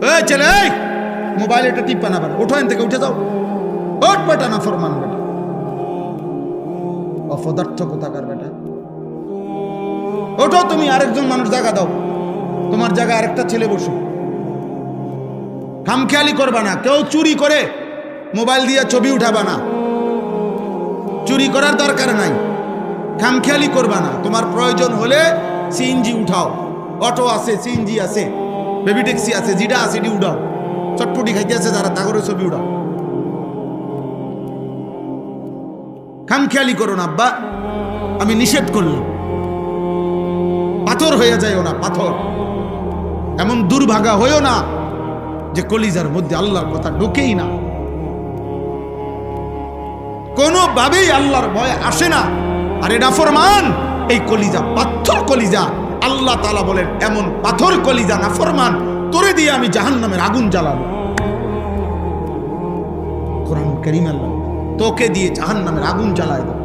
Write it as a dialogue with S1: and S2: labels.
S1: এই ছেলে, এই মোবাইল এটা টিপা না, ওঠো এখান থেকে, উঠে যাও, ওঠ বেটা, না ফরমান বেটা, অপদার্থ কোথাকার বেটা। ওঠো, তুমি আরেকজন মানুষ জায়গা দাও, তোমার জায়গায় আরেকটা ছেলে বসো। খামখেয়ালি করবা না। কেউ চুরি করে মোবাইল দিয়ে ছবি উঠাবা না, চুরি করার দরকার নাই। খামখেয়ালি করবা না। তোমার প্রয়োজন হলে সিএনজি উঠাও, অটো আছে, সিএনজি আছে, বেবি ট্যাক্সি আছে, যেটা আছে এটি উঠাও। চটপটি খাইতে আছে যারা, তাগরে ছবি উঠাও। খামখেয়ালি করো না আব্বা, আমি নিষেধ করলাম। পাথর হয়ে যায়ও না, পাথর। এমন দুর্ভাগা হয়েও না যে কলিজার মধ্যে আল্লাহর কথা ঢোকেই না, কোনোভাবেই আল্লাহর ভয় আসে না। আর এটা ফরমান, এই কলিজা পাথর কলিজা। আল্লাহ তাআলা বলেন, এমন পাথর কলিজা না ফরমান, তোরে দিয়ে আমি জাহান্নামের আগুন জ্বালাবো। কোরআন কারীম, আল্লাহ তোকে দিয়ে জাহান্নামের আগুন জ্বালায় দেব।